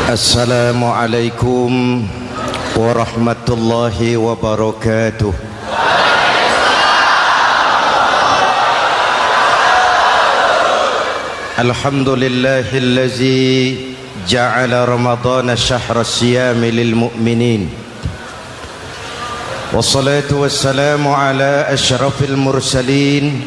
Assalamualaikum warahmatullahi wabarakatuh. Alhamdulillahillazi ja'ala ramadhana syahra siyami lil mu'minin. Wassalatu wassalamu ala asyrafil mursalin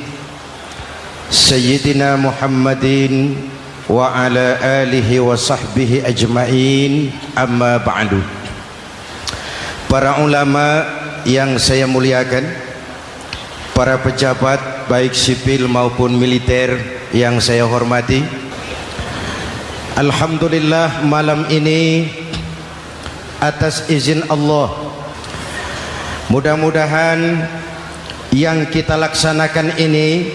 Sayyidina Muhammadin wa ala alihi wa sahbihi ajma'in, amma ba'du. Para ulama yang saya muliakan, para pejabat baik sipil maupun militer yang saya hormati, alhamdulillah malam ini atas izin Allah, mudah-mudahan yang kita laksanakan ini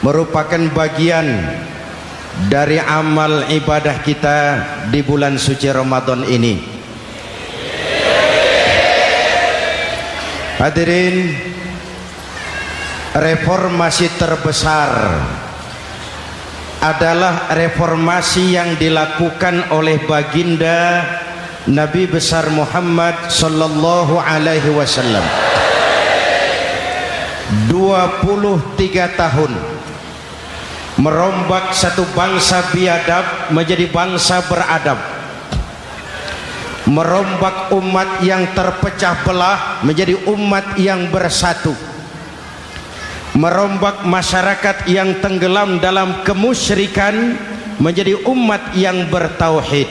merupakan bagian dari amal ibadah kita di bulan suci Ramadan ini. Hadirin, reformasi terbesar adalah reformasi yang dilakukan oleh baginda Nabi besar Muhammad sallallahu alaihi wasallam. 23 tahun merombak satu bangsa biadab menjadi bangsa beradab, merombak umat yang terpecah belah menjadi umat yang bersatu, merombak masyarakat yang tenggelam dalam kemusyrikan menjadi umat yang bertauhid.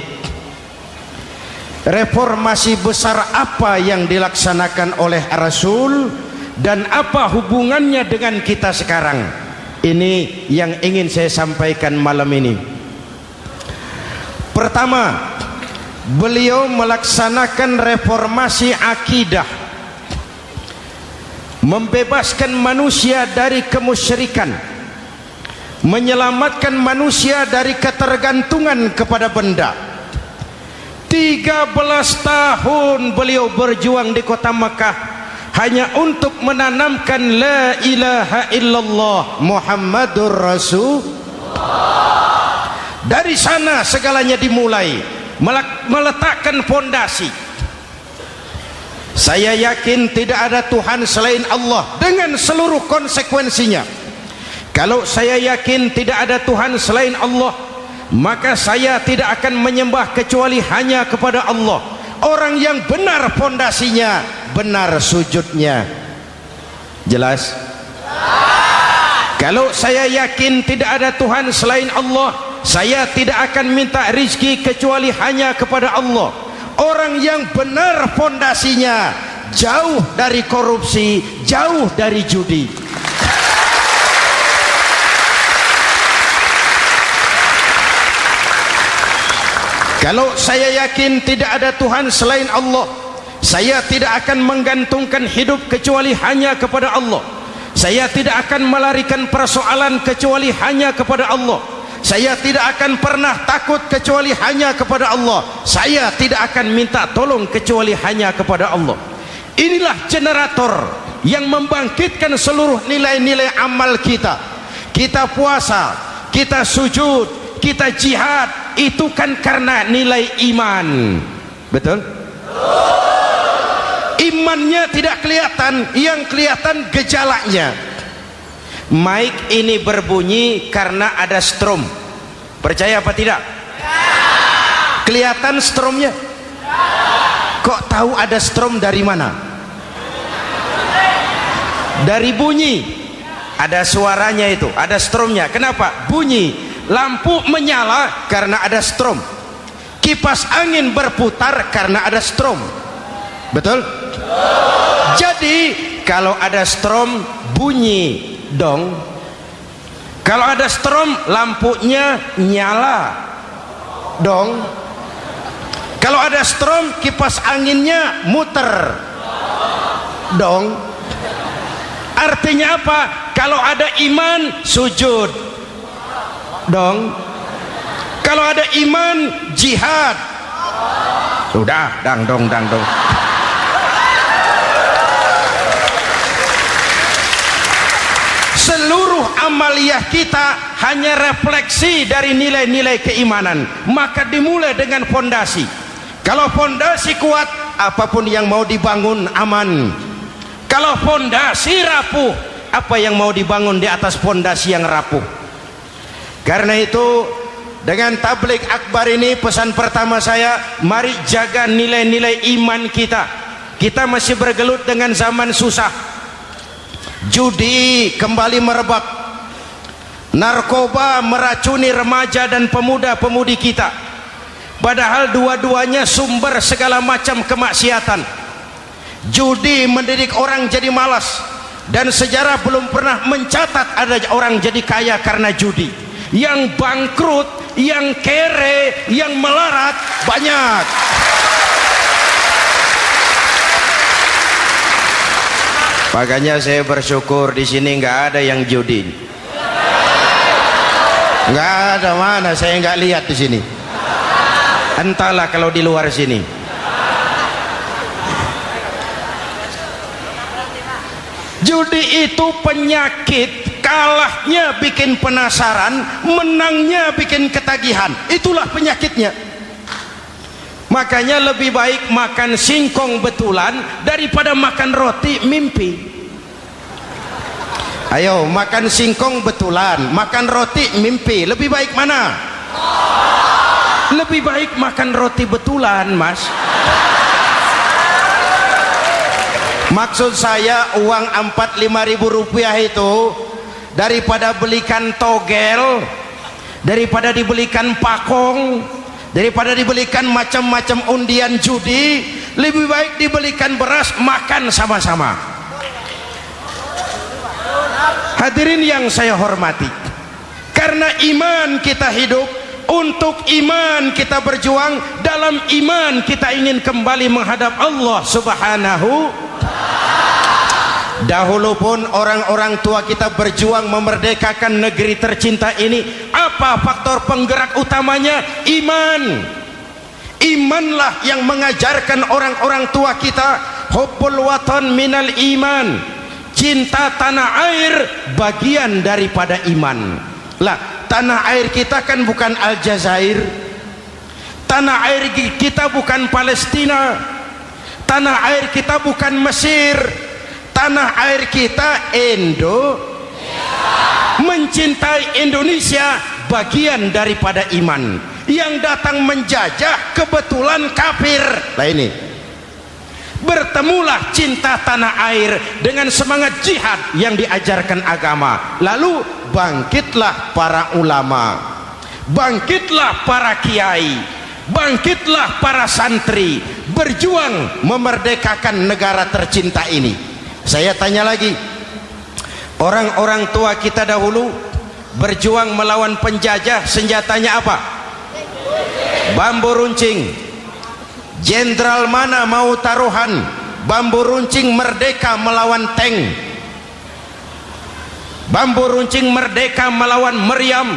Reformasi besar apa yang dilaksanakan oleh Rasul dan apa hubungannya dengan kita sekarang? Ini yang ingin saya sampaikan malam ini. Pertama, beliau melaksanakan reformasi akidah, membebaskan manusia dari kemusyrikan, menyelamatkan manusia dari ketergantungan kepada benda. 13 tahun beliau berjuang di kota Makkah hanya untuk menanamkan la ilaha illallah Muhammadur Rasulullah. Dari sana segalanya dimulai, meletakkan fondasi. Saya yakin tidak ada Tuhan selain Allah dengan seluruh konsekuensinya. Kalau saya yakin tidak ada Tuhan selain Allah, maka saya tidak akan menyembah kecuali hanya kepada Allah. Orang yang benar fondasinya, benar sujudnya. Jelas? Kalau saya yakin tidak ada Tuhan selain Allah, saya tidak akan minta rizki kecuali hanya kepada Allah. Orang yang benar fondasinya, jauh dari korupsi, jauh dari judi. Kalau saya yakin tidak ada Tuhan selain Allah, saya tidak akan menggantungkan hidup kecuali hanya kepada Allah. Saya tidak akan melarikan persoalan kecuali hanya kepada Allah. Saya tidak akan pernah takut kecuali hanya kepada Allah. Saya tidak akan minta tolong kecuali hanya kepada Allah. Inilah generator yang membangkitkan seluruh nilai-nilai amal kita. Kita puasa, kita sujud, kita jihad, itu kan karena nilai iman. Betul? Imannya tidak kelihatan, yang kelihatan gejalanya. Mic ini berbunyi karena ada strom. Percaya apa tidak? Kelihatan stromnya? Kok tahu ada strom dari mana? Dari bunyi. Ada suaranya itu, ada stromnya. Kenapa? Bunyi. Lampu menyala karena ada strom. Kipas angin berputar karena ada strom. Betul? Jadi kalau ada strom bunyi dong. Kalau ada strom lampunya nyala dong. Kalau ada strom kipas anginnya muter dong. Artinya apa? Kalau ada iman sujud dong. Kalau ada iman jihad. Sudah dang dong. Seluruh seluruh amaliyah kita hanya refleksi dari nilai-nilai keimanan. Maka dimulai dengan fondasi. Kalau fondasi kuat, apapun yang mau dibangun aman. Kalau fondasi rapuh, apa yang mau dibangun di atas fondasi yang rapuh. Karena itu dengan tabligh akbar ini, pesan pertama saya, mari jaga nilai-nilai iman kita. Kita masih bergelut dengan zaman susah. Judi kembali merebak, narkoba meracuni remaja dan pemuda-pemudi kita, padahal dua-duanya sumber segala macam kemaksiatan. Judi mendidik orang jadi malas, dan sejarah belum pernah mencatat ada orang jadi kaya karena judi. Yang bangkrut, yang kere, yang melarat banyak. Makanya saya bersyukur di sini nggak ada yang judi. Nggak ada, mana saya nggak lihat di sini. Entahlah kalau di luar sini. Judi itu penyakit, kalahnya bikin penasaran, menangnya bikin ketagihan. Itulah penyakitnya. Makanya lebih baik makan singkong betulan daripada makan roti mimpi. Ayo makan singkong betulan, makan roti mimpi, lebih baik mana? Lebih baik makan roti betulan, Mas. Maksud saya uang 4-5 ribu rupiah itu daripada belikan togel, daripada dibelikan pakong, daripada dibelikan macam-macam undian judi, lebih baik dibelikan beras, makan sama-sama. Hadirin yang saya hormati, karena iman kita hidup, untuk iman kita berjuang, dalam iman kita ingin kembali menghadap Allah Subhanahu. Dahulu pun orang-orang tua kita berjuang memerdekakan negeri tercinta ini. Apa faktor penggerak utamanya? Iman. Imanlah yang mengajarkan orang-orang tua kita, hubbul watan minal iman, cinta tanah air bagian daripada iman. Lah, tanah air kita kan bukan Aljazair, tanah air kita bukan Palestina, tanah air kita bukan Mesir, tanah air kita Indonesia. Mencintai Indonesia bagian daripada iman. Yang datang menjajah kebetulan kafir. Nah ini, bertemulah cinta tanah air dengan semangat jihad yang diajarkan agama. Lalu bangkitlah para ulama, bangkitlah para kiai, bangkitlah para santri, berjuang memerdekakan negara tercinta ini. Saya tanya lagi, orang-orang tua kita dahulu berjuang melawan penjajah, senjatanya apa? Bambu runcing. Jenderal mana mau taruhan? Bambu runcing merdeka melawan tank. Bambu runcing merdeka melawan meriam.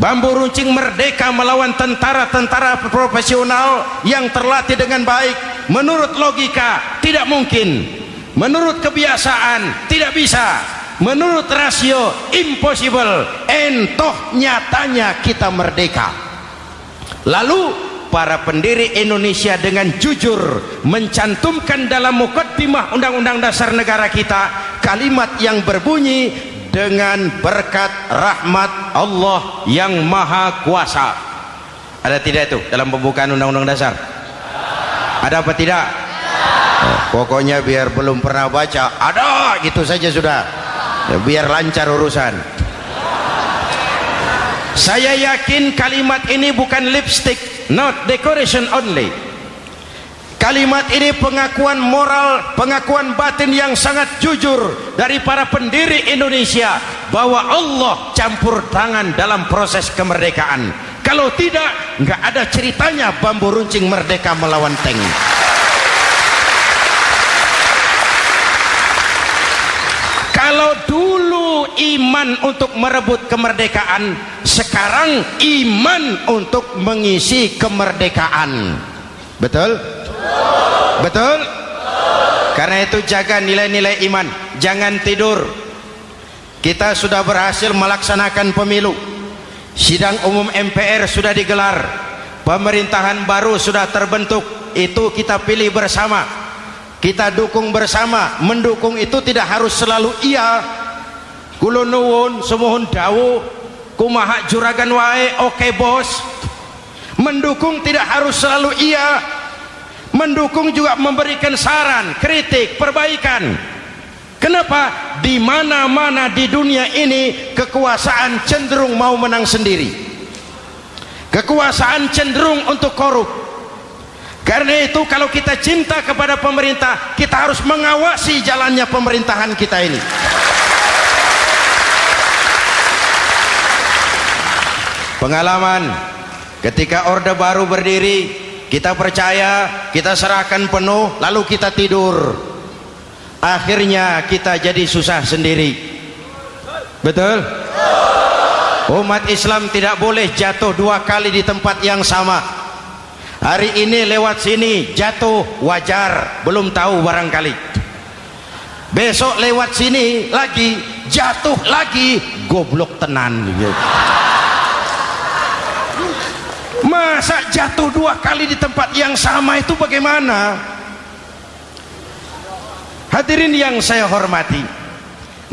Bambu runcing merdeka melawan tentara-tentara profesional yang terlatih dengan baik. Menurut logika tidak mungkin, menurut kebiasaan tidak bisa, menurut rasio impossible. Entoh nyatanya kita merdeka. Lalu para pendiri Indonesia dengan jujur mencantumkan dalam mukaddimah Undang-Undang Dasar Negara kita kalimat yang berbunyi, dengan berkat rahmat Allah yang Maha Kuasa. Ada tidak itu dalam pembukaan Undang-Undang Dasar? Ada apa tidak? Pokoknya biar belum pernah baca, ada gitu saja sudah, ya, biar lancar urusan. Saya yakin kalimat ini bukan lipstick, not decoration only. Kalimat ini pengakuan moral, pengakuan batin yang sangat jujur dari para pendiri Indonesia bahwa Allah campur tangan dalam proses kemerdekaan. Kalau tidak, nggak ada ceritanya bambu runcing merdeka melawan tank. Kalau dulu iman untuk merebut kemerdekaan, sekarang iman untuk mengisi kemerdekaan. Betul? Betul? Karena itu jaga nilai-nilai iman, jangan tidur. kita sudah berhasil melaksanakan pemilu, sidang umum MPR sudah digelar, pemerintahan baru sudah terbentuk. Itu kita pilih bersama, kita dukung bersama. Mendukung itu tidak harus selalu iya, kula nuwun semohon dawuh kumaha juragan wae oke bos. Mendukung tidak harus selalu iya, mendukung juga memberikan saran, kritik, perbaikan. Kenapa? Di mana-mana di dunia ini kekuasaan cenderung mau menang sendiri, kekuasaan cenderung untuk korup. Karena itu kalau kita cinta kepada pemerintah, kita harus mengawasi jalannya pemerintahan kita ini. Pengalaman ketika Orde Baru berdiri, kita percaya, kita serahkan penuh, lalu kita tidur. Akhirnya kita jadi susah sendiri. Betul? Umat Islam tidak boleh jatuh dua kali di tempat yang sama. Hari ini lewat sini jatuh wajar, belum tahu barangkali. Besok lewat sini lagi jatuh lagi, goblok tenan. Masa jatuh dua kali di tempat yang sama itu bagaimana? Hadirin yang saya hormati,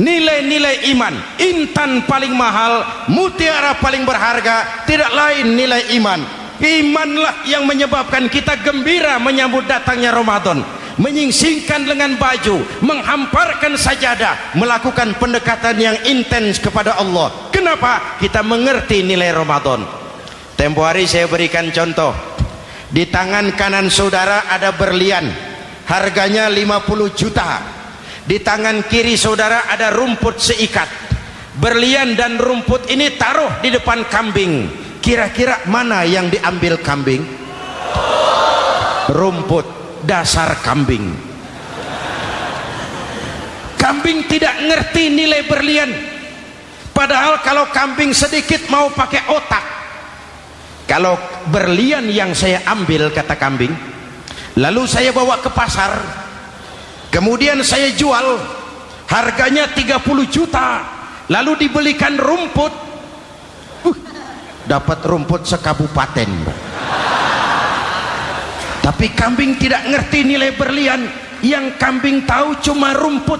nilai-nilai iman, intan paling mahal, mutiara paling berharga, tidak lain nilai iman. Imanlah yang menyebabkan kita gembira menyambut datangnya Ramadan, menyingsingkan lengan baju, menghamparkan sajadah, melakukan pendekatan yang intens kepada Allah. Kenapa? Kita mengerti nilai Ramadan. Tempo hari saya berikan contoh, di tangan kanan saudara ada berlian, harganya 50 juta. Di tangan kiri saudara ada rumput seikat. Berlian dan rumput ini taruh di depan kambing. Kira-kira mana yang diambil kambing? Rumput, dasar kambing. Kambing tidak ngerti nilai berlian. Padahal kalau kambing sedikit mau pakai otak. Kalau berlian yang saya ambil, kata kambing, lalu saya bawa ke pasar, kemudian saya jual, harganya 30 juta, lalu dibelikan rumput, dapat rumput sekabupaten. Tapi kambing tidak ngerti nilai berlian, yang kambing tahu cuma rumput.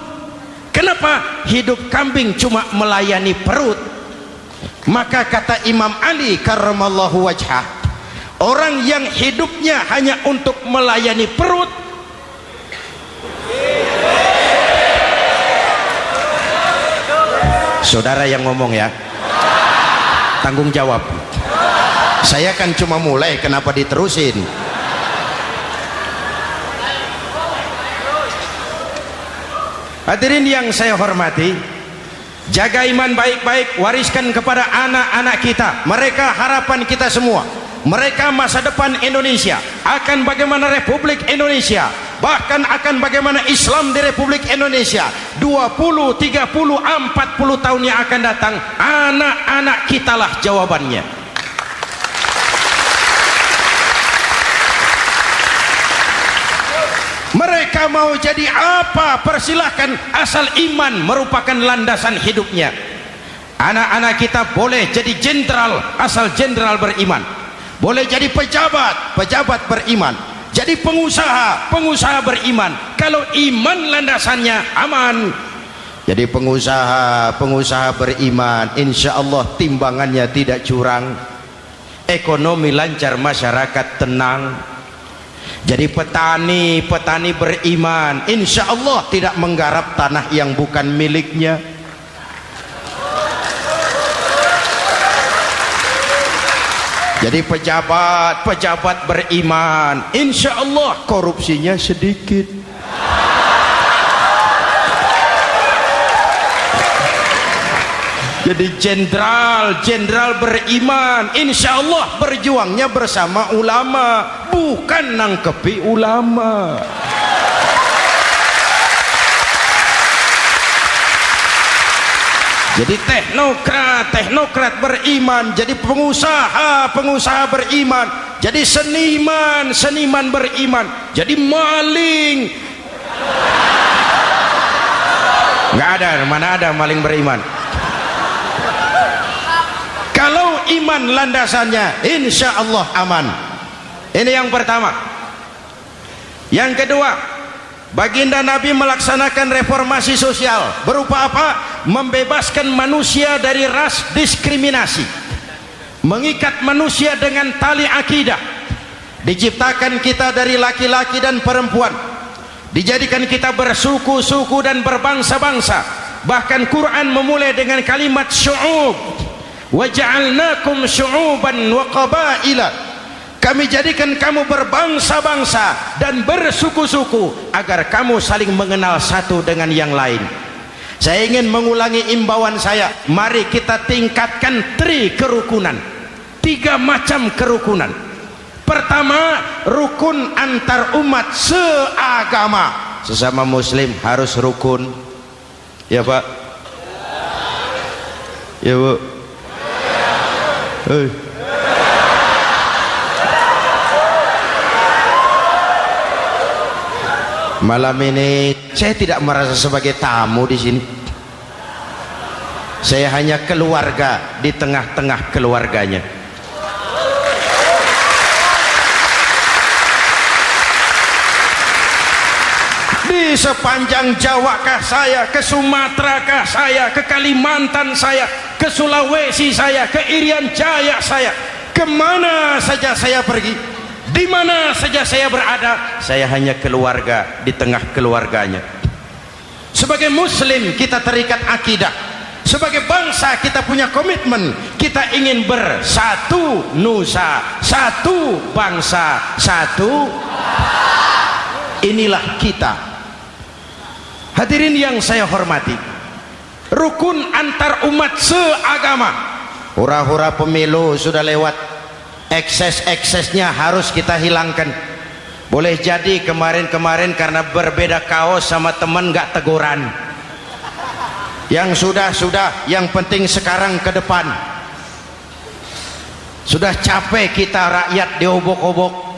Kenapa? Hidup kambing cuma melayani perut. Maka kata Imam Ali karramallahu wajhah, orang yang hidupnya hanya untuk melayani perut, saudara yang ngomong ya, tanggung jawab. Saya kan cuma mulai, kenapa diterusin? Hadirin yang saya hormati, jaga iman baik-baik, wariskan kepada anak-anak kita. Mereka harapan kita semua, mereka masa depan Indonesia. Akan bagaimana Republik Indonesia, bahkan akan bagaimana Islam di Republik Indonesia 20, 30, 40 tahun yang akan datang, anak-anak kita lah jawabannya. Mereka mau jadi apa, persilahkan, asal iman merupakan landasan hidupnya. Anak-anak kita boleh jadi jenderal asal jenderal beriman, boleh jadi pejabat, pejabat beriman, jadi pengusaha, pengusaha beriman. Kalau iman landasannya aman. Jadi pengusaha, pengusaha beriman, insya Allah timbangannya tidak curang, ekonomi lancar, masyarakat tenang. Jadi petani, petani beriman, insya Allah tidak menggarap tanah yang bukan miliknya. Jadi pejabat, pejabat beriman, insya Allah korupsinya sedikit. Jadi jenderal, jenderal beriman, insya Allah berjuangnya bersama ulama, bukan nangkepi ulama. Jadi teknokrat, teknokrat beriman, jadi pengusaha, pengusaha beriman, jadi seniman, seniman beriman, jadi maling. Nggak ada, mana ada maling beriman? iman landasannya, insya Allah aman. Ini yang pertama. Yang kedua, baginda Nabi melaksanakan reformasi sosial. Berupa apa? Membebaskan manusia dari ras diskriminasi, mengikat manusia dengan tali akidah. Diciptakan kita dari laki-laki dan perempuan, dijadikan kita bersuku-suku dan berbangsa-bangsa. Bahkan Quran memulai dengan kalimat syu'ub, wa ja'alnakum syu'uban wa qabaila. Kami jadikan kamu berbangsa-bangsa dan bersuku-suku agar kamu saling mengenal satu dengan yang lain. Saya ingin mengulangi imbauan saya, mari kita tingkatkan kerukunan, 3 macam kerukunan. Pertama, rukun antar umat seagama. Sesama muslim harus rukun. Ya Pak? Ya Bu? Malam ini saya tidak merasa sebagai tamu di sini. Saya hanya keluarga di tengah-tengah keluarganya. Di sepanjang Jawa kah saya, ke Sumatera kah saya, ke Kalimantan saya, ke Sulawesi saya, ke Irian Jaya saya, kemana saja saya pergi, di mana saja saya berada, saya hanya keluarga di tengah keluarganya. Sebagai muslim kita terikat akidah, sebagai bangsa kita punya komitmen, kita ingin bersatu nusa, satu bangsa, satu. Inilah kita. Hadirin yang saya hormati, rukun antar umat seagama. Hura-hura pemilu sudah lewat, ekses-eksesnya harus kita hilangkan. Boleh jadi kemarin-kemarin karena berbeda kaos sama teman gak teguran. Yang sudah-sudah, yang penting sekarang ke depan. Sudah capek kita rakyat diobok-obok.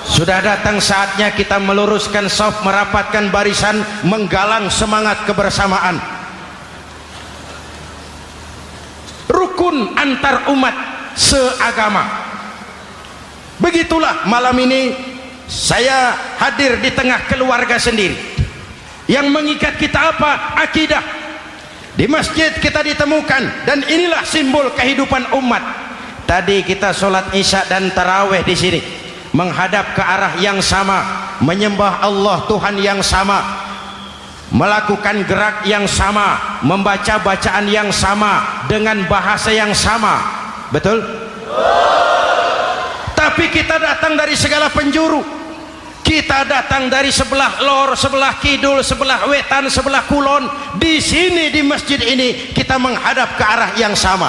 Sudah datang saatnya kita meluruskan saf, merapatkan barisan, menggalang semangat kebersamaan. Rukun antar umat seagama. Begitulah malam ini saya hadir di tengah keluarga sendiri. Yang mengikat kita apa? Akidah. Di masjid kita ditemukan, dan inilah simbol kehidupan umat. Tadi kita sholat isya dan taraweh di sini, menghadap ke arah yang sama, menyembah Allah Tuhan yang sama, melakukan gerak yang sama, membaca bacaan yang sama, dengan bahasa yang sama. Betul? Tapi kita datang dari segala penjuru. Kita datang dari sebelah lor, sebelah kidul, sebelah wetan, sebelah kulon. Di sini di masjid ini kita menghadap ke arah yang sama.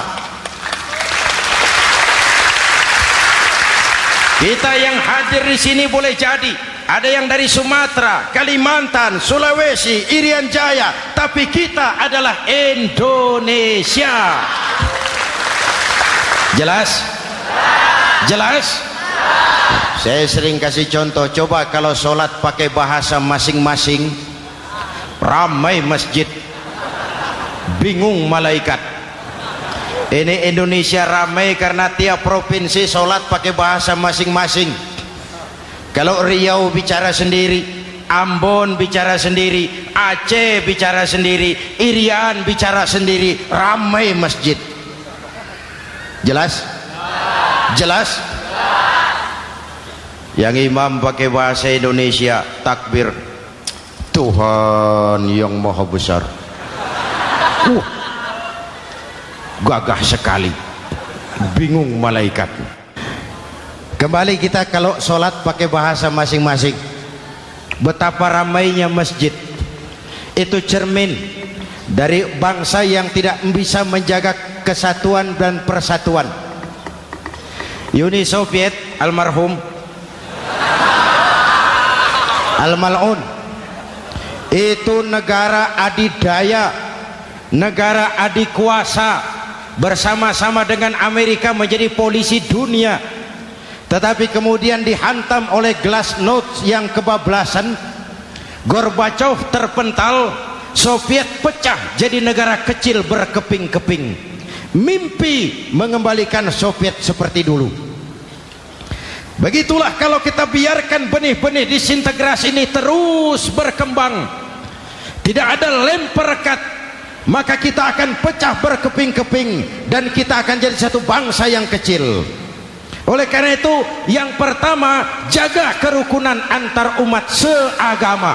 Kita yang hadir di sini boleh jadi ada yang dari Sumatera, Kalimantan, Sulawesi, Irian Jaya, tapi kita adalah Indonesia. Jelas? Jelas? Saya sering kasih contoh, coba kalau sholat pakai bahasa masing-masing, ramai masjid, bingung malaikat. Ini Indonesia ramai karena tiap provinsi sholat pakai bahasa masing-masing. Kalau Riau bicara sendiri, Ambon bicara sendiri, Aceh bicara sendiri, Irian bicara sendiri, ramai masjid. Jelas? Jelas? Yang imam pakai bahasa Indonesia, takbir, Tuhan yang maha besar. Gagah sekali, bingung malaikat. Kembali kita kalau sholat pakai bahasa masing-masing. Betapa ramainya masjid, itu cermin dari bangsa yang tidak bisa menjaga kesatuan dan persatuan. Uni Soviet almarhum Al-Mal'un itu negara adidaya, negara adikuasa, bersama-sama dengan Amerika menjadi polisi dunia. Tetapi kemudian dihantam oleh glasnost yang kebablasan, Gorbachev terpental, Soviet pecah jadi negara kecil berkeping-keping. mimpi mengembalikan Soviet seperti dulu. Begitulah kalau kita biarkan benih-benih disintegrasi ini terus berkembang, tidak ada lem perekat, maka kita akan pecah berkeping-keping dan kita akan jadi satu bangsa yang kecil. Oleh karena itu, yang pertama, jaga kerukunan antar umat seagama.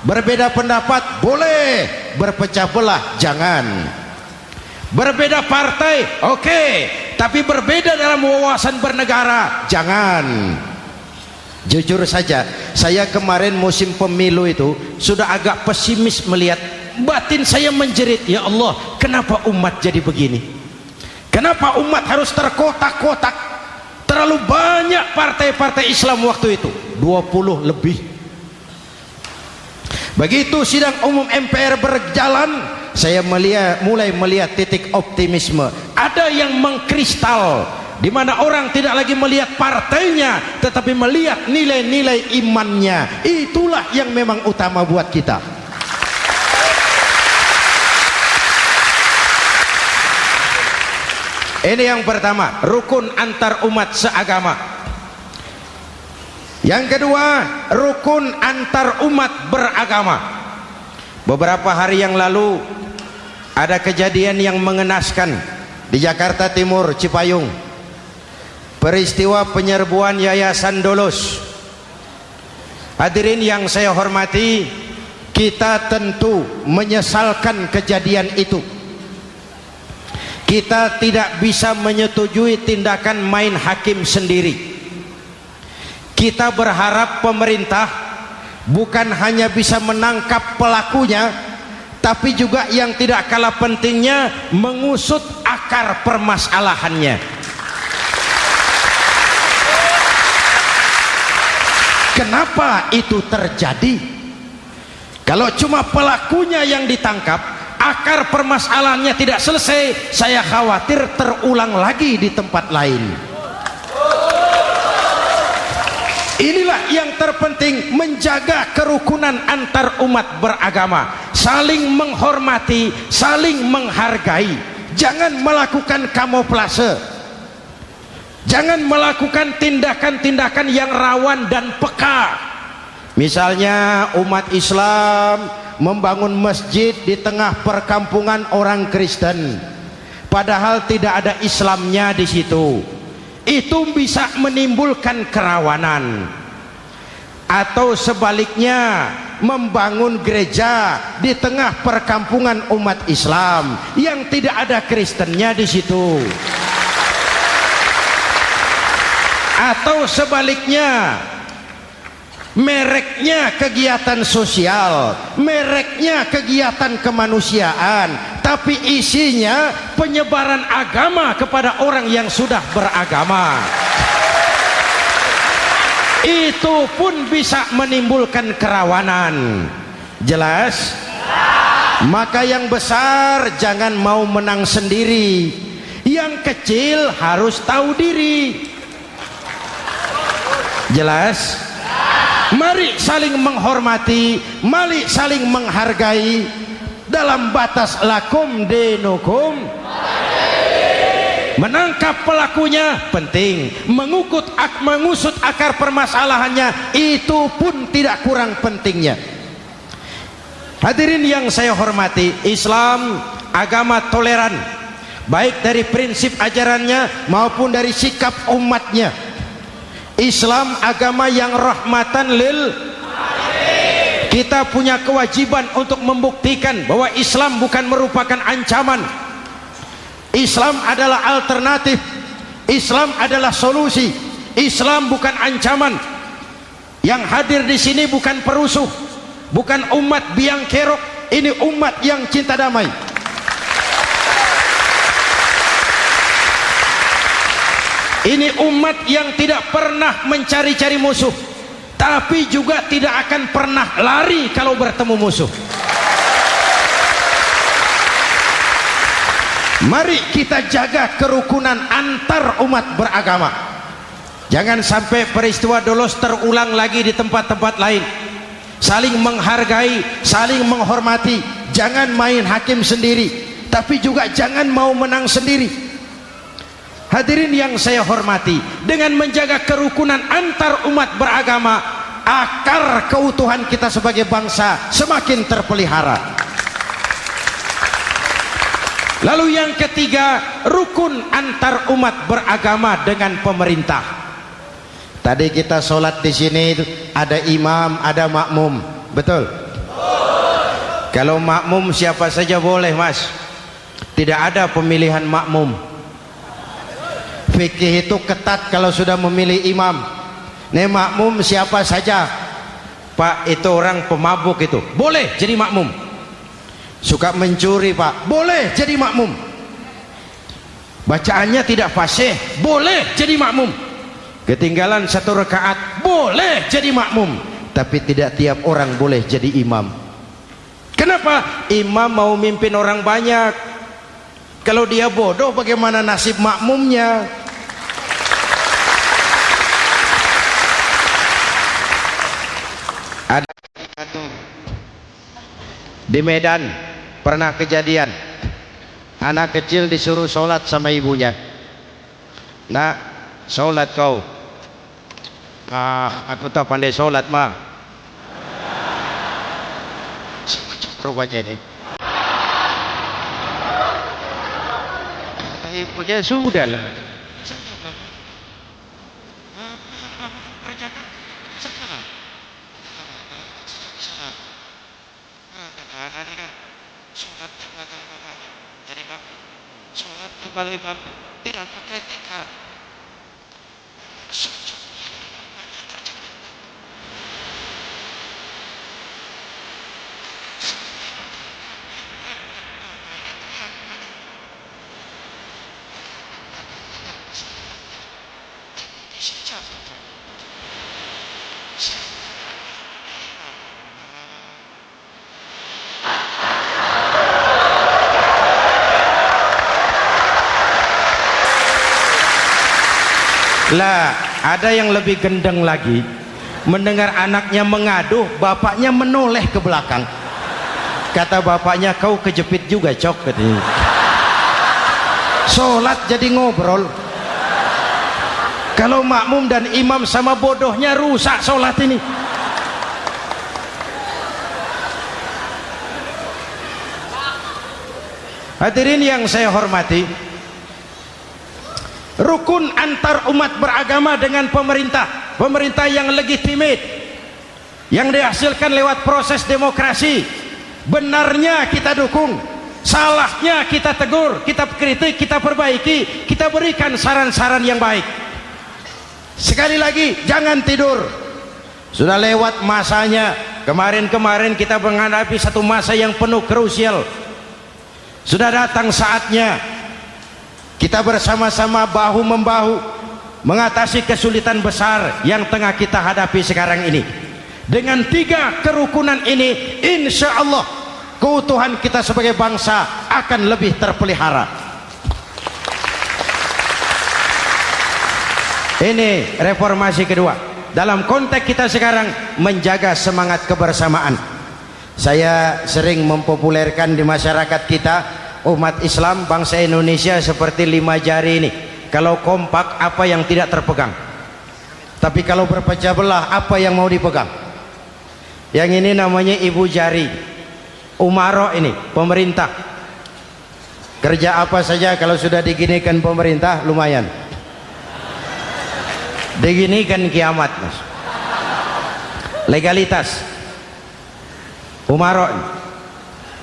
Berbeda pendapat boleh, berpecah belah jangan. Berbeda partai oke, tapi berbeda dalam wawasan bernegara jangan. Jujur saja, saya kemarin musim pemilu itu sudah agak pesimis melihat, batin saya menjerit, ya Allah, kenapa umat jadi begini? Kenapa umat harus terkotak-kotak? Terlalu banyak partai-partai Islam waktu itu, 20 lebih. Begitu sidang umum MPR berjalan, saya mulai melihat titik optimisme. Ada yang mengkristal, di mana orang tidak lagi melihat partainya, tetapi melihat nilai-nilai imannya. Itulah yang memang utama buat kita. Ini yang pertama, rukun antar umat seagama. Yang kedua, rukun antar umat beragama. Beberapa hari yang lalu ada kejadian yang mengenaskan di Jakarta Timur, Cipayung. Peristiwa penyerbuan Yayasan Dolos. Hadirin yang saya hormati, kita tentu menyesalkan kejadian itu. Kita tidak bisa menyetujui tindakan main hakim sendiri. Kita berharap pemerintah bukan hanya bisa menangkap pelakunya, tapi juga yang tidak kalah pentingnya mengusut akar permasalahannya. Kenapa itu terjadi? Kalau cuma pelakunya yang ditangkap, akar permasalahannya tidak selesai, saya khawatir terulang lagi di tempat lain. Inilah yang terpenting, menjaga kerukunan antar umat beragama, saling menghormati, saling menghargai. Jangan melakukan kamuflase, jangan melakukan tindakan-tindakan yang rawan dan peka. Misalnya umat Islam membangun masjid di tengah perkampungan orang Kristen, padahal tidak ada Islamnya di situ. Itu bisa menimbulkan kerawanan. Atau sebaliknya, membangun gereja di tengah perkampungan umat Islam yang tidak ada Kristennya di situ. Atau sebaliknya, mereknya kegiatan sosial, mereknya kegiatan kemanusiaan, tapi isinya penyebaran agama kepada orang yang sudah beragama. Itu pun bisa menimbulkan kerawanan. Jelas? Maka yang besar jangan mau menang sendiri, yang kecil harus tahu diri. Jelas? Mari saling menghormati, mari saling menghargai dalam batas lakum dinukum. Menangkap pelakunya penting, mengusut akar permasalahannya itu pun tidak kurang pentingnya. Hadirin yang saya hormati, Islam agama toleran, baik dari prinsip ajarannya maupun dari sikap umatnya. Islam agama yang rahmatan lil alamin. Kita punya kewajiban untuk membuktikan bahwa Islam bukan merupakan ancaman. Islam adalah alternatif. Islam adalah solusi. Islam bukan ancaman. Yang hadir di sini bukan perusuh, bukan umat biang kerok. Ini umat yang cinta damai. Ini umat yang tidak pernah mencari-cari musuh, tapi juga tidak akan pernah lari kalau bertemu musuh. Mari kita jaga kerukunan antar umat beragama. Jangan sampai peristiwa Dolos terulang lagi di tempat-tempat lain. Saling menghargai, saling menghormati. Jangan main hakim sendiri, tapi juga jangan mau menang sendiri. Hadirin yang saya hormati, dengan menjaga kerukunan antar umat beragama, akar keutuhan kita sebagai bangsa semakin terpelihara. Lalu yang ketiga, rukun antar umat beragama dengan pemerintah. Tadi kita sholat di sini ada imam, ada makmum, betul? Kalau makmum siapa saja boleh, Mas. Tidak ada pemilihan makmum. Fikih itu ketat kalau sudah memilih imam. Nih makmum siapa saja. Pak, itu orang pemabuk itu, boleh jadi makmum. Suka mencuri, Pak, boleh jadi makmum. Bacaannya tidak fasih, boleh jadi makmum. Ketinggalan 1 rakaat, boleh jadi makmum. Tapi tidak tiap orang boleh jadi imam. Kenapa? Imam mau mimpin orang banyak. Kalau dia bodoh, bagaimana nasib makmumnya? Ada di Medan pernah kejadian, anak kecil disuruh sholat sama ibunya. Nak, sholat kau. Aku tak pandai sholat, mah. Rupanya ini ibunya sudah lah. Kalau imam tidak pakai tikar, lah, ada yang lebih gendeng lagi, mendengar anaknya mengadu, bapaknya menoleh ke belakang. Kata bapaknya, kau kejepit juga, cok, katanya. Sholat jadi ngobrol. Kalau makmum dan imam sama bodohnya, rusak sholat ini. Hadirin yang saya hormati, rukun antar umat beragama dengan pemerintah, pemerintah yang legitimate, yang dihasilkan lewat proses demokrasi. Benarnya kita dukung, salahnya kita tegur, kita kritik, kita perbaiki, kita berikan saran-saran yang baik. Sekali lagi, jangan tidur. Sudah lewat masanya. Kemarin-kemarin kita menghadapi satu masa yang penuh krusial. Sudah datang saatnya kita bersama-sama bahu-membahu mengatasi kesulitan besar yang tengah kita hadapi sekarang ini. Dengan 3 kerukunan ini, insya Allah keutuhan kita sebagai bangsa akan lebih terpelihara. Ini reformasi kedua. Dalam konteks kita sekarang, menjaga semangat kebersamaan. Saya sering mempopulerkan di masyarakat kita, umat Islam bangsa Indonesia seperti 5 jari ini. Kalau kompak, apa yang tidak terpegang? Tapi kalau berpecah belah, apa yang mau dipegang? Yang ini namanya ibu jari. Umaro ini, pemerintah. Kerja apa saja kalau sudah diginikan pemerintah, lumayan. Diginikan kiamat, Mas. Legalitas. Umaro.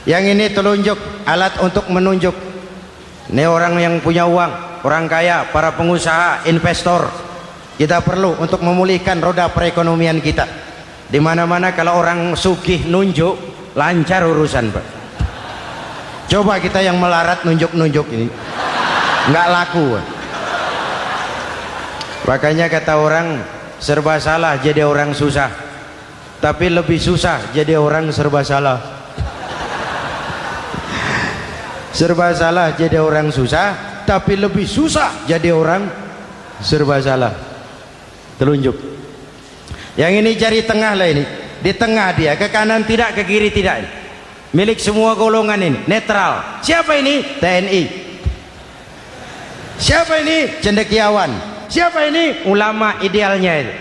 Yang ini telunjuk, alat untuk menunjuk. Ini orang yang punya uang, orang kaya, para pengusaha, investor. Kita perlu untuk memulihkan roda perekonomian kita. Di mana-mana kalau orang sugih nunjuk, lancar urusan, Pak. Coba kita yang melarat nunjuk-nunjuk ini, nggak laku, Pak. Makanya kata orang, serba salah jadi orang susah, tapi lebih susah jadi orang serba salah. Serba salah jadi orang susah, tapi lebih susah jadi orang serba salah. Telunjuk. Yang ini jari tengah lah ini, di tengah dia, ke kanan tidak, ke kiri tidak. milik semua golongan ini, netral. Siapa ini? TNI. Siapa ini? Cendekiawan. Siapa ini? Ulama idealnya itu.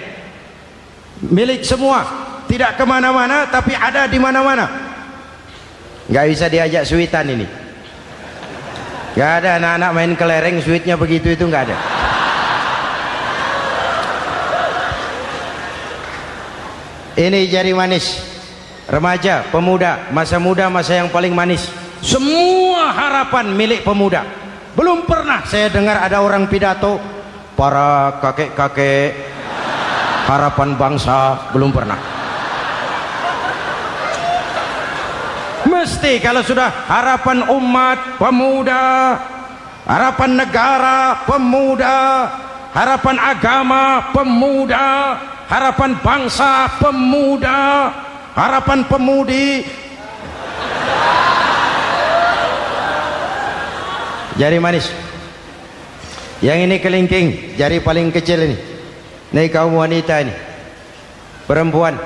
Milik semua, tidak kemana-mana tapi ada di mana-mana. Nggak bisa diajak suitan ini. Nggak ada anak-anak main kelereng suitnya begitu, itu nggak ada. Ini jari manis remaja, pemuda, masa muda, masa yang paling manis. Semua harapan milik pemuda. Belum pernah saya dengar ada orang pidato para kakek-kakek harapan bangsa, belum pernah. Mesti kalau sudah harapan umat, pemuda, harapan negara, pemuda, harapan agama, pemuda, harapan bangsa, pemuda, harapan pemudi. Jari manis. Yang ini kelingking, jari paling kecil ini. Ini kaum wanita ini. Perempuan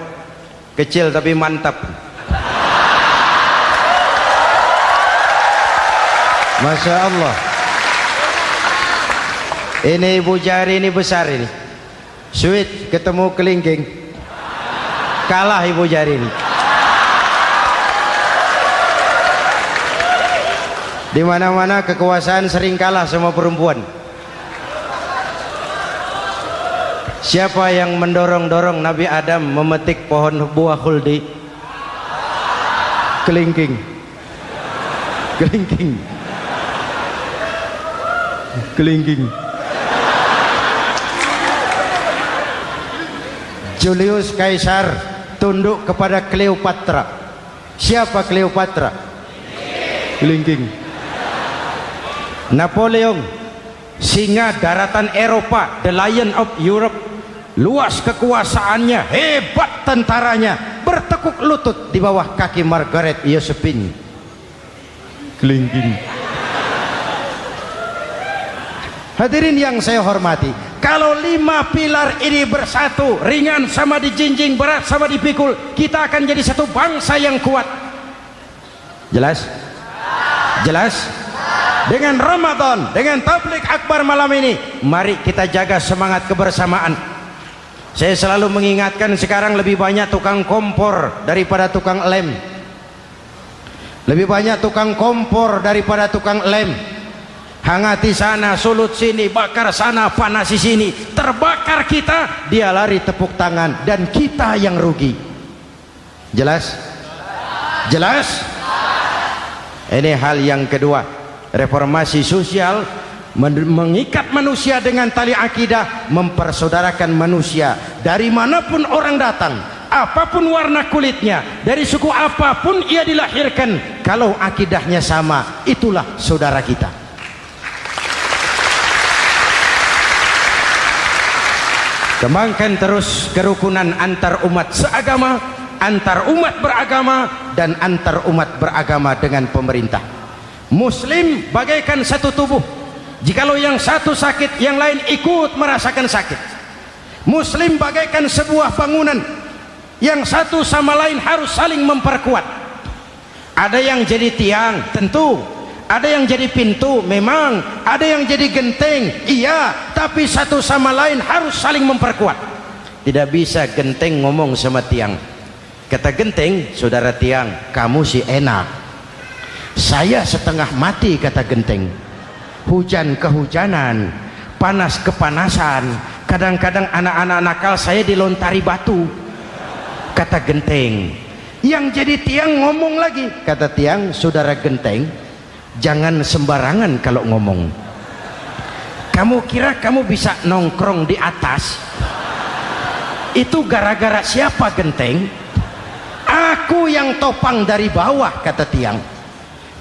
kecil tapi mantap. Masya Allah. Ini ibu jari ini besar ini. Sweet ketemu kelingking, kalah ibu jari ini. Di mana-mana kekuasaan sering kalah sama perempuan. Siapa yang mendorong-dorong Nabi Adam memetik pohon buah khuldi? Kelingking. Kelingking. Kelingking. Julius Caesar tunduk kepada Cleopatra. Siapa Cleopatra? Kelingking. Napoleon, singa daratan Eropa, the Lion of Europe, luas kekuasaannya, hebat tentaranya, bertekuk lutut di bawah kaki Margaret Josephine. Kelingking. Hadirin yang saya hormati, kalau 5 pilar ini bersatu, ringan sama dijinjing, berat sama dipikul, kita akan jadi satu bangsa yang kuat. Jelas? Jelas? Dengan Ramadan, dengan tabligh akbar malam ini, mari kita jaga semangat kebersamaan. Saya selalu mengingatkan, sekarang lebih banyak tukang kompor daripada tukang lem. Lebih banyak tukang kompor daripada tukang lem. Hangati sana, sulut sini, bakar sana, panasi sini, terbakar kita, dia lari tepuk tangan, dan kita yang rugi. Jelas? Jelas? Ini hal yang kedua. Reformasi sosial mengikat manusia dengan tali akidah, mempersaudarakan manusia dari manapun orang datang, apapun warna kulitnya, dari suku apapun ia dilahirkan, kalau akidahnya sama, itulah saudara kita. Kembangkan terus kerukunan antar umat seagama, antar umat beragama, dan antar umat beragama dengan pemerintah. Muslim bagaikan satu tubuh. Jikalau yang satu sakit, yang lain ikut merasakan sakit. Muslim bagaikan sebuah bangunan, yang satu sama lain harus saling memperkuat. Ada yang jadi tiang, tentu. Ada yang jadi pintu, memang. Ada yang jadi genteng, iya. Tapi satu sama lain harus saling memperkuat. Tidak bisa genteng ngomong sama tiang. Kata genteng, saudara tiang, kamu sih enak, saya setengah mati. Kata genteng, hujan kehujanan, panas kepanasan, kadang-kadang anak-anak nakal saya dilontari batu. Kata genteng. Yang jadi tiang ngomong lagi. Kata tiang, saudara genteng, jangan sembarangan kalau ngomong. Kamu kira kamu bisa nongkrong di atas? Itu gara-gara siapa genteng? Aku yang topang dari bawah. Kata tiang.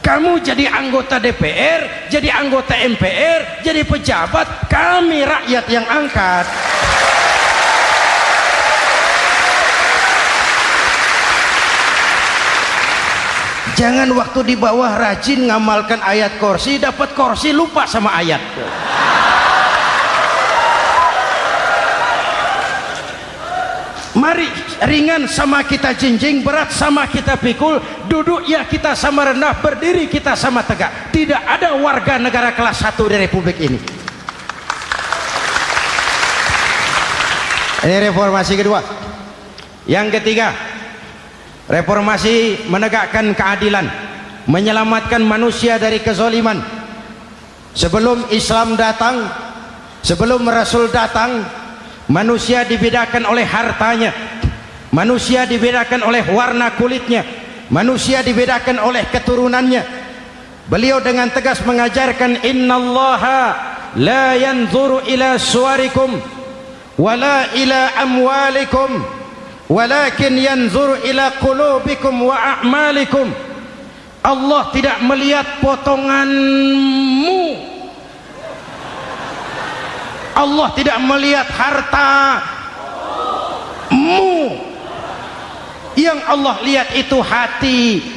Kamu jadi anggota DPR, jadi anggota MPR, jadi pejabat, kami rakyat yang angkat. Jangan waktu di bawah rajin ngamalkan ayat kursi, dapat kursi lupa sama ayat. mari ringan sama kita jinjing, berat sama kita pikul, duduk ya kita sama rendah, berdiri kita sama tegak. Tidak ada warga negara kelas 1 di Republik ini. Ini reformasi kedua. Yang ketiga, reformasi menegakkan keadilan, menyelamatkan manusia dari kezaliman. Sebelum Islam datang, sebelum Rasul datang, manusia dibedakan oleh hartanya, manusia dibedakan oleh warna kulitnya, manusia dibedakan oleh keturunannya. Beliau dengan tegas mengajarkan, innallaha la yanzuru ila suwarikum wala ila amwalikum walakin yanzuru ila qulubikum wa a'malikum. Allah tidak melihat potonganmu, Allah tidak melihat hartamu, yang Allah lihat itu hatimu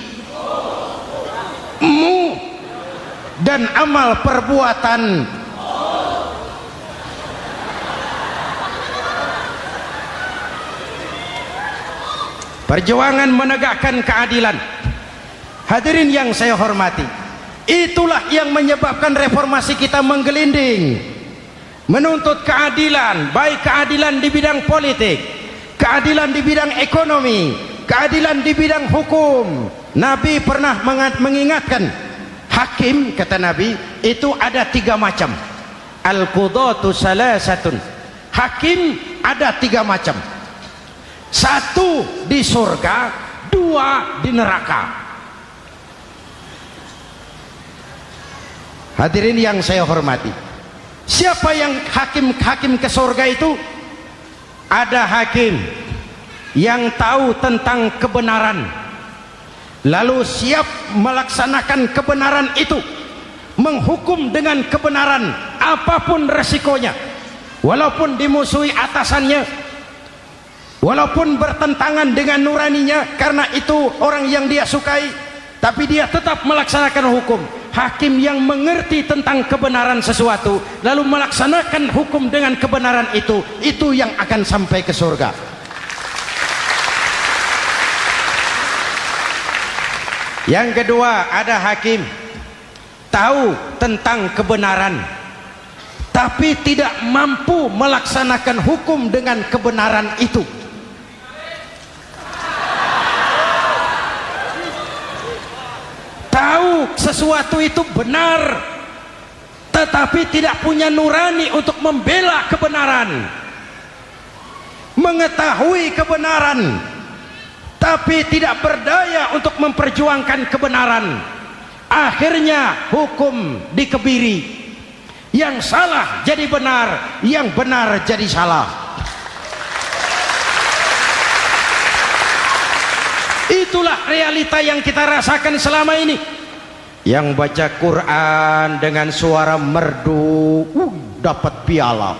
dan amal perbuatan. Perjuangan menegakkan keadilan. Hadirin yang saya hormati, itulah yang menyebabkan reformasi kita menggelinding, menuntut keadilan, baik keadilan di bidang politik, keadilan di bidang ekonomi, keadilan di bidang hukum. Nabi pernah mengingatkan, hakim, kata Nabi, itu ada 3 macam. Al-qudatu salasatun. Hakim ada 3 macam. 1 di surga, 2 di neraka. Hadirin yang saya hormati, siapa yang hakim ke surga itu? Ada hakim yang tahu tentang kebenaran, lalu siap melaksanakan kebenaran itu, menghukum dengan kebenaran apapun resikonya, walaupun dimusuhi atasannya, walaupun bertentangan dengan nuraninya, karena itu orang yang dia sukai, tapi dia tetap melaksanakan hukum. Hakim yang mengerti tentang kebenaran sesuatu lalu melaksanakan hukum dengan kebenaran itu yang akan sampai ke surga. Yang kedua, ada hakim tahu tentang kebenaran tapi tidak mampu melaksanakan hukum dengan kebenaran itu. Tahu sesuatu itu benar tetapi tidak punya nurani untuk membela kebenaran, mengetahui kebenaran tapi tidak berdaya untuk memperjuangkan kebenaran. Akhirnya hukum dikebiri, yang salah jadi benar, yang benar jadi salah. Itulah realita yang kita rasakan selama ini. Yang baca Quran dengan suara merdu dapat piala,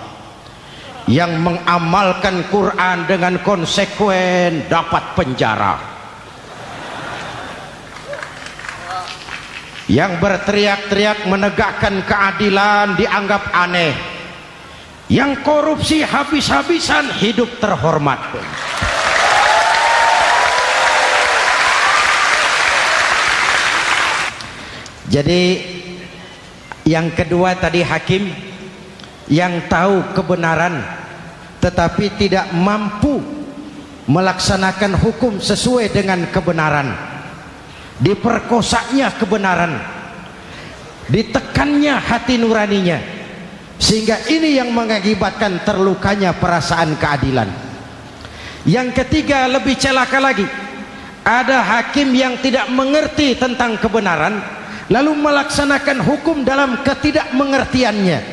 yang mengamalkan Quran dengan konsekuen dapat penjara, yang berteriak-teriak menegakkan keadilan dianggap aneh, yang korupsi habis-habisan hidup terhormat. Jadi yang kedua tadi hakim yang tahu kebenaran tetapi tidak mampu melaksanakan hukum sesuai dengan kebenaran, diperkosanya kebenaran, ditekannya hati nuraninya, sehingga ini yang mengakibatkan terlukanya perasaan keadilan. Yang ketiga lebih celaka lagi, ada hakim yang tidak mengerti tentang kebenaran lalu melaksanakan hukum dalam ketidakmengertiannya,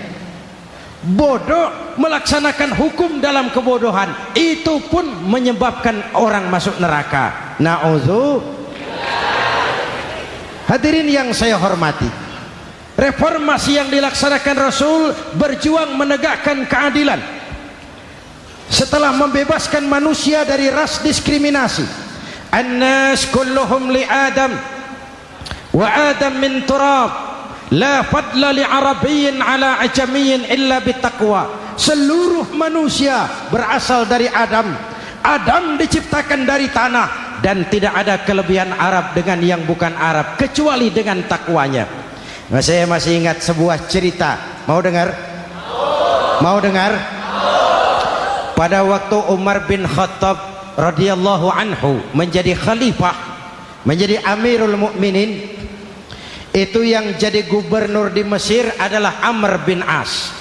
bodoh melaksanakan hukum dalam kebodohan, itu pun menyebabkan orang masuk neraka. Na'udzubillah. Hadirin yang saya hormati, reformasi yang dilaksanakan Rasul berjuang menegakkan keadilan setelah membebaskan manusia dari ras diskriminasi. An-nas kulluhum li Adam wa Adam min turab, la fadla li arabiyyin ala ajamiyyin illa bitaqwa. Seluruh manusia berasal dari Adam. Adam diciptakan dari tanah, dan tidak ada kelebihan Arab dengan yang bukan Arab kecuali dengan takwanya. Nah, saya masih ingat sebuah cerita. Mau dengar? Mau dengar? Pada waktu Umar bin Khattab radhiyallahu anhu menjadi khalifah, menjadi Amirul Mukminin, itu yang jadi gubernur di Mesir adalah Amr bin As.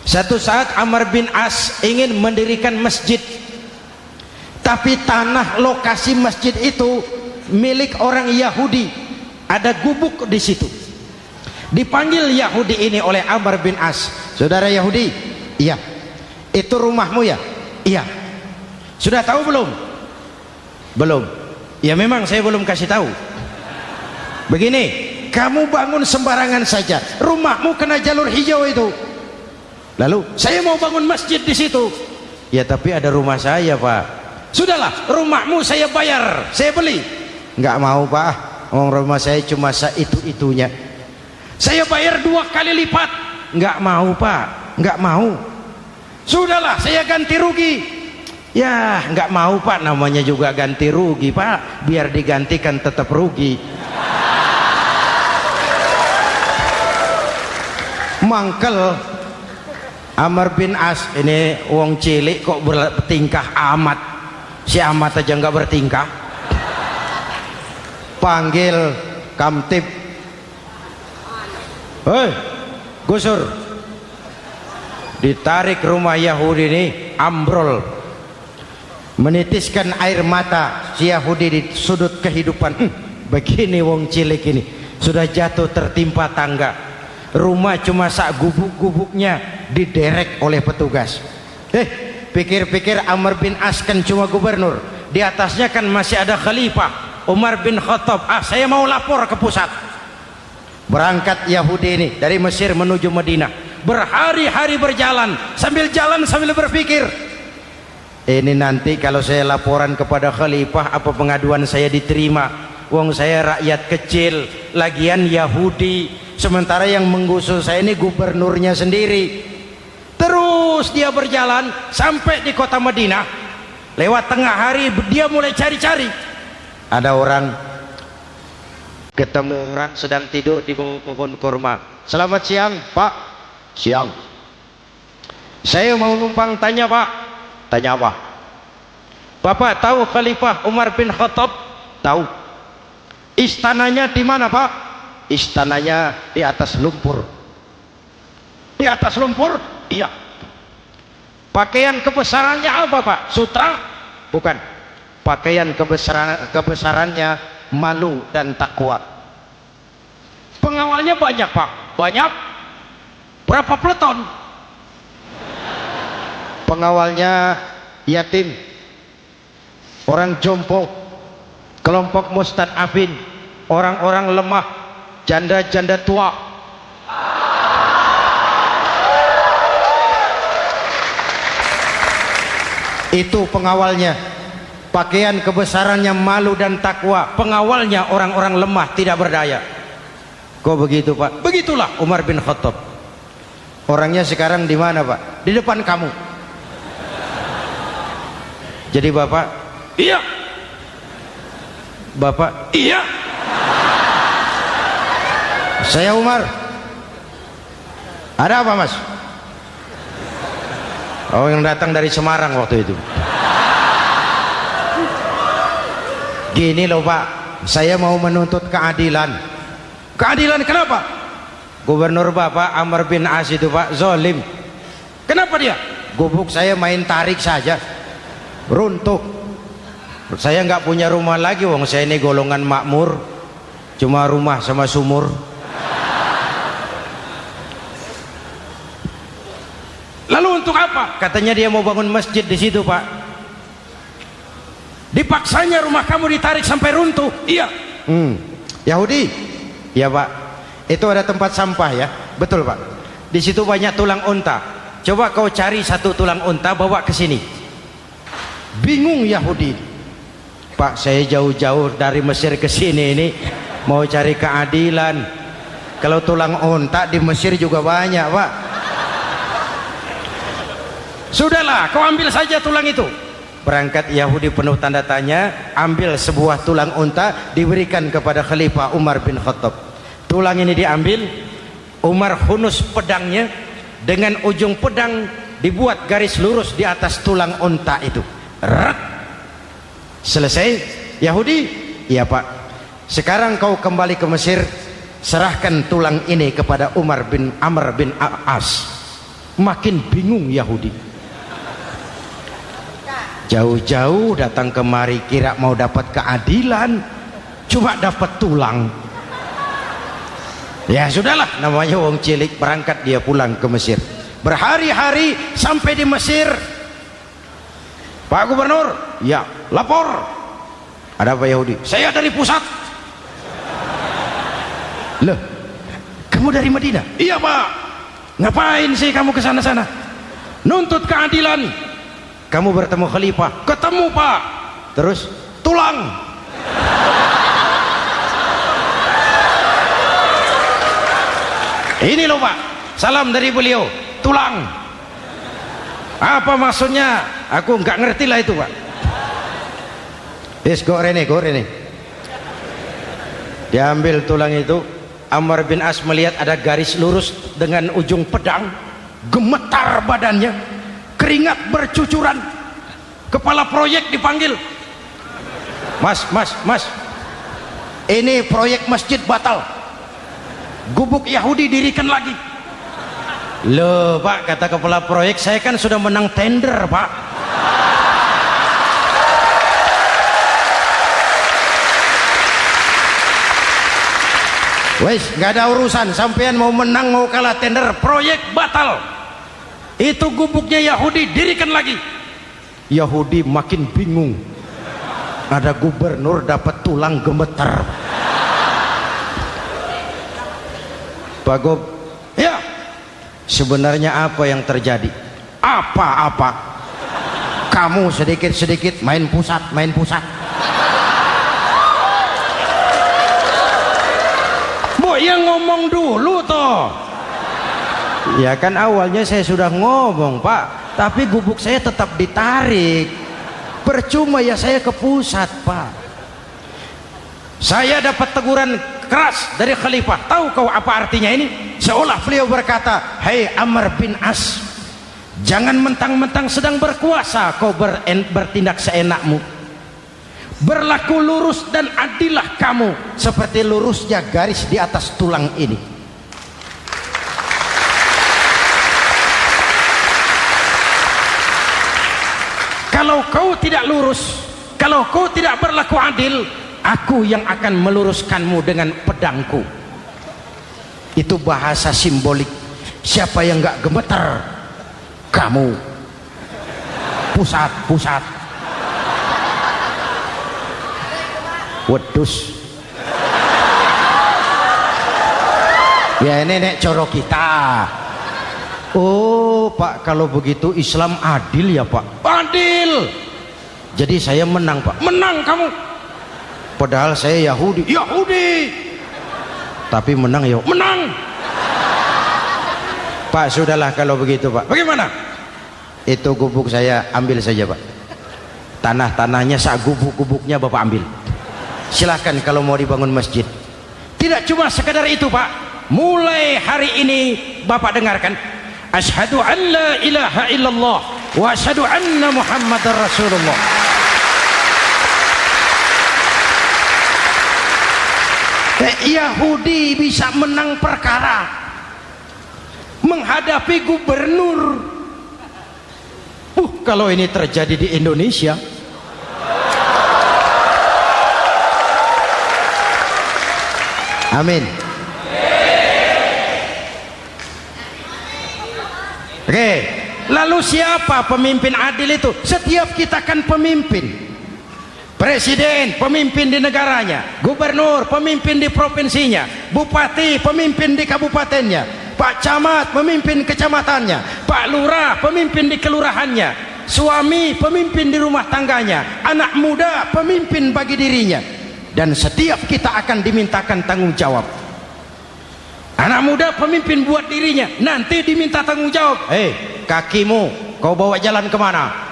Satu saat Amr bin As ingin mendirikan masjid, tapi tanah lokasi masjid itu milik orang Yahudi, ada gubuk di situ. Dipanggil Yahudi ini oleh Amr bin As. Saudara Yahudi, iya. Itu rumahmu ya? Iya. Sudah tahu belum? Belum. Ya memang saya belum kasih tahu. Begini, kamu bangun sembarangan saja, rumahmu kena jalur hijau itu. Lalu saya mau bangun masjid di situ. Ya tapi ada rumah saya, Pak. Sudahlah, rumahmu saya bayar, saya beli. Enggak mau, Pak. Rumah saya cuma itu-itunya. Saya bayar 2 kali lipat. Enggak mau, Pak. Enggak mau. Sudahlah, saya ganti rugi. Ya enggak mau, Pak. Namanya juga ganti rugi, Pak. Biar digantikan tetap rugi. Mangkel Amr bin As ini wong cilik kok bertingkah amat. Si amat aja enggak bertingkah. Panggil kamtib. Hei, gusur. Ditarik rumah Yahudi ini, ambrol, menitiskan air mata si Yahudi di sudut kehidupan. Begini wong cilik ini sudah jatuh tertimpa tangga, rumah cuma sak gubuk-gubuknya diderek oleh petugas. Pikir-pikir Amr bin As kan cuma gubernur, di atasnya kan masih ada khalifah Umar bin Khattab. Saya mau lapor ke pusat. Berangkat Yahudi ini dari Mesir menuju Madinah, berhari-hari berjalan, sambil jalan sambil berpikir, ini nanti kalau saya laporan kepada khalifah, apa pengaduan saya diterima? Wong saya rakyat kecil, lagian Yahudi, sementara yang menggusur saya ini gubernurnya sendiri. Terus dia berjalan sampai di kota Madinah. Lewat tengah hari dia mulai cari-cari. Ada orang, ketemu orang sedang tidur di pohon kurma. Selamat siang, Pak. Siang. Saya mau numpang tanya, Pak. Tanya apa? Bapak tahu Khalifah Umar bin Khattab? Tahu. Istananya di mana, Pak? Istananya di atas lumpur. Di atas lumpur? Iya. Pakaian kebesarannya apa, Pak? Sutra? Bukan. Pakaian kebesarannya malu dan takwa. Pengawalnya banyak, Pak. Banyak. Berapa peleton? Pengawalnya yatim, orang jompo, kelompok mustadafin, orang-orang lemah, janda-janda tua. Itu pengawalnya. Pakaian kebesarannya malu dan takwa. Pengawalnya orang-orang lemah tidak berdaya. Kok begitu, Pak? Begitulah Umar bin Khattab. Orangnya sekarang di mana, Pak? Di depan kamu. Jadi Bapak? Iya. Bapak? Iya. Saya Umar. Ada apa, Mas? Oh, yang datang dari Semarang waktu itu. Gini loh, Pak, saya mau menuntut keadilan. Keadilan kenapa? Gubernur Bapak Amr bin As itu, Pak, zalim. Kenapa dia? Gubuk saya main tarik saja, runtuh. Saya nggak punya rumah lagi, wong saya ini golongan makmur, cuma rumah sama sumur. Lalu untuk apa? Katanya dia mau bangun masjid di situ, Pak. Dipaksanya rumah kamu ditarik sampai runtuh. Iya. Yahudi? Ya, Pak. Itu ada tempat sampah ya. Betul, Pak. Di situ banyak tulang unta. Coba kau cari satu tulang unta bawa ke sini. Bingung Yahudi. Pak, saya jauh-jauh dari Mesir ke sini ini mau cari keadilan. Kalau tulang unta di Mesir juga banyak, Pak. Sudahlah, kau ambil saja tulang itu. Berangkat Yahudi penuh tanda tanya, ambil sebuah tulang unta, diberikan kepada Khalifah Umar bin Khattab. Tulang ini diambil, Umar hunus pedangnya, dengan ujung pedang dibuat garis lurus di atas tulang unta itu. Rat. Selesai. Yahudi, iya Pak, sekarang kau kembali ke Mesir, serahkan tulang ini kepada Umar bin Amr bin As. Makin bingung Yahudi, jauh-jauh datang kemari kira mau dapat keadilan, cuma dapat tulang. Ya sudahlah, namanya wong cilik, berangkat dia pulang ke Mesir. Berhari-hari sampai di Mesir. Pak Gubernur, ya lapor. Ada apa Yahudi? Saya dari pusat. Loh, kamu dari Madinah? Iya Pak. Ngapain sih kamu ke sana-sana? Nuntut keadilan. Kamu bertemu Khalifah? Ketemu Pak. Terus tulang. Ini loh Pak, salam dari beliau, tulang. Apa maksudnya? Aku nggak ngerti lah itu Pak. Yes, go rene. Diambil tulang itu, Amr bin As melihat ada garis lurus dengan ujung pedang, gemetar badannya, keringat bercucuran. Kepala proyek dipanggil. Mas, ini proyek masjid batal. Gubuk Yahudi dirikan lagi. Loh Pak, kata kepala proyek, saya kan sudah menang tender Pak. Wes, nggak ada urusan, sampean mau menang mau kalah tender, proyek batal. Itu gubuknya Yahudi dirikan lagi. Yahudi makin bingung, ada gubernur dapat tulang gemetar. Pak Gob, ya sebenarnya apa yang terjadi? Apa-apa, kamu sedikit-sedikit main pusat. Bu, yang ngomong dulu toh. Ya kan awalnya saya sudah ngomong Pak, tapi gubuk saya tetap ditarik. Percuma ya saya ke pusat Pak. Saya dapat teguran keras dari Khalifah. Tahu kau apa artinya ini? Seolah beliau berkata, "Hei Amr bin As, jangan mentang-mentang sedang berkuasa kau bertindak seenakmu. Berlaku lurus dan adillah kamu seperti lurusnya garis di atas tulang ini." Kalau kau tidak lurus, kalau kau tidak berlaku adil, aku yang akan meluruskanmu dengan pedangku. Itu bahasa simbolik. Siapa yang nggak gemeter? Kamu. Pusat. Wedus. Ya ini nek coro kita. Oh Pak, kalau begitu Islam adil ya Pak? Adil. Jadi saya menang Pak? Menang kamu. Padahal saya Yahudi. Tapi menang ya? Menang. Pak sudahlah kalau begitu Pak. Bagaimana? Itu gubuk saya ambil saja Pak. Tanah-tanahnya gubuk-gubuknya Bapak ambil. Silahkan kalau mau dibangun masjid. Tidak cuma sekedar itu Pak. Mulai hari ini Bapak dengarkan. Asyhadu an la ilaha illallah wa asyhadu anna Muhammadar Rasulullah. Yahudi bisa menang perkara menghadapi gubernur. Kalau ini terjadi di Indonesia, amin. Oke, lalu siapa pemimpin adil itu? Setiap kita kan pemimpin. Presiden pemimpin di negaranya, gubernur pemimpin di provinsinya, bupati pemimpin di kabupatennya, Pak Camat pemimpin kecamatannya, Pak Lurah pemimpin di kelurahannya, suami pemimpin di rumah tangganya, anak muda pemimpin bagi dirinya. Dan setiap kita akan dimintakan tanggung jawab. Anak muda pemimpin buat dirinya, nanti diminta tanggung jawab. Kakimu kau bawa jalan kemana?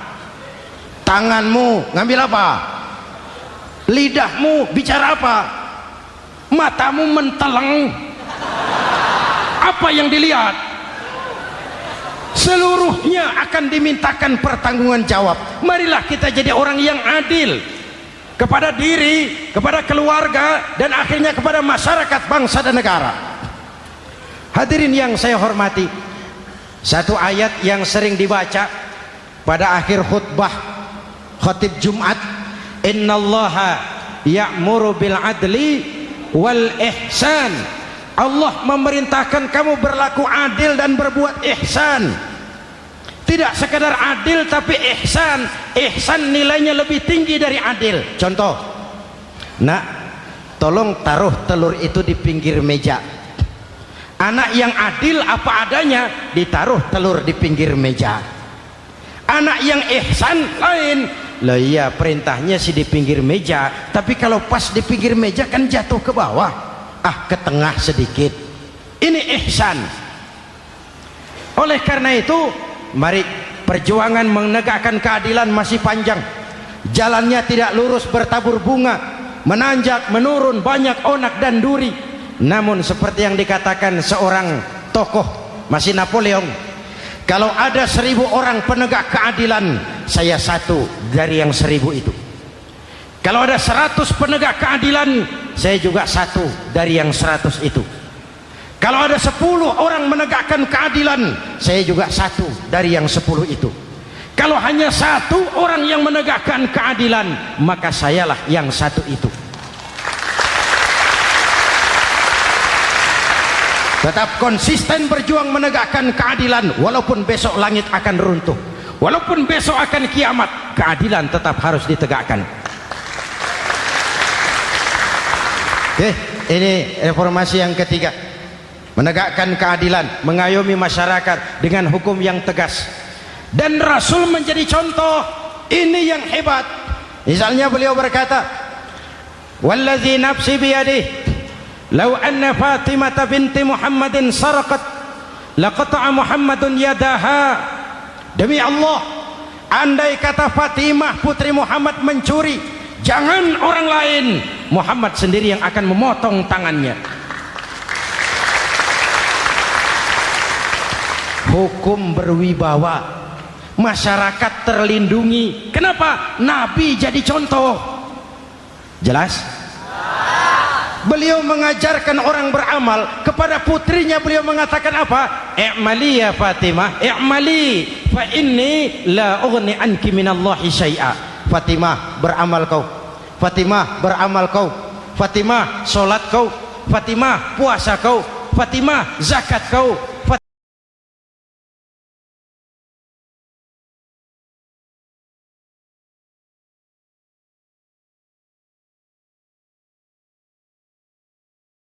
Tanganmu ngambil apa? Lidahmu bicara apa? Matamu menteleng. Apa yang dilihat? Seluruhnya akan dimintakan pertanggungan jawab. Marilah kita jadi orang yang adil kepada diri, kepada keluarga, dan akhirnya kepada masyarakat, bangsa dan negara. Hadirin yang saya hormati, satu ayat yang sering dibaca pada akhir khutbah khatib Jumat, innallaha ya'muru bil adli wal ihsan. Allah memerintahkan kamu berlaku adil dan berbuat ihsan. Tidak sekadar adil tapi ihsan. Ihsan nilainya lebih tinggi dari adil. Contoh, nak, tolong taruh telur itu di pinggir meja. Anak yang adil apa adanya, ditaruh telur di pinggir meja. Anak yang ihsan lain. Lah iya, perintahnya sih di pinggir meja, tapi kalau pas di pinggir meja kan jatuh ke bawah, ke tengah sedikit. Ini ihsan. Oleh karena itu, mari, perjuangan menegakkan keadilan masih panjang. Jalannya tidak lurus bertabur bunga, menanjak menurun, banyak onak dan duri. Namun seperti yang dikatakan seorang tokoh, masih Napoleon, kalau ada 1000 orang penegak keadilan, saya satu dari yang 1000 itu. Kalau ada 100 penegak keadilan, saya juga satu dari yang 100 itu. Kalau ada 10 orang menegakkan keadilan, saya juga satu dari yang 10 itu. Kalau hanya 1 orang yang menegakkan keadilan, maka sayalah yang 1 itu. Tetap konsisten berjuang menegakkan keadilan, walaupun besok langit akan runtuh, walaupun besok akan kiamat, keadilan tetap harus ditegakkan. Oke, ini reformasi yang ketiga, menegakkan keadilan, mengayomi masyarakat dengan hukum yang tegas. Dan Rasul menjadi contoh, ini yang hebat. Misalnya beliau berkata, wallazi nafsi biyadihi lau anna Fatimah binti Muhammadin saraqat laqata'a Muhammadun yadaha. Demi Allah, andai kata Fatimah putri Muhammad mencuri, jangan orang lain, Muhammad sendiri yang akan memotong tangannya. Hukum berwibawa, masyarakat terlindungi. Kenapa? Nabi jadi contoh. Jelas? Beliau mengajarkan orang beramal. Kepada putrinya beliau mengatakan apa? I'mali ya Fatimah, i'mali fa inni la ughni anki minallahi syai'a. Fatimah, beramal kau. Fatimah, beramal kau. Fatimah, solat kau. Fatimah, puasa kau. Fatimah, zakat kau.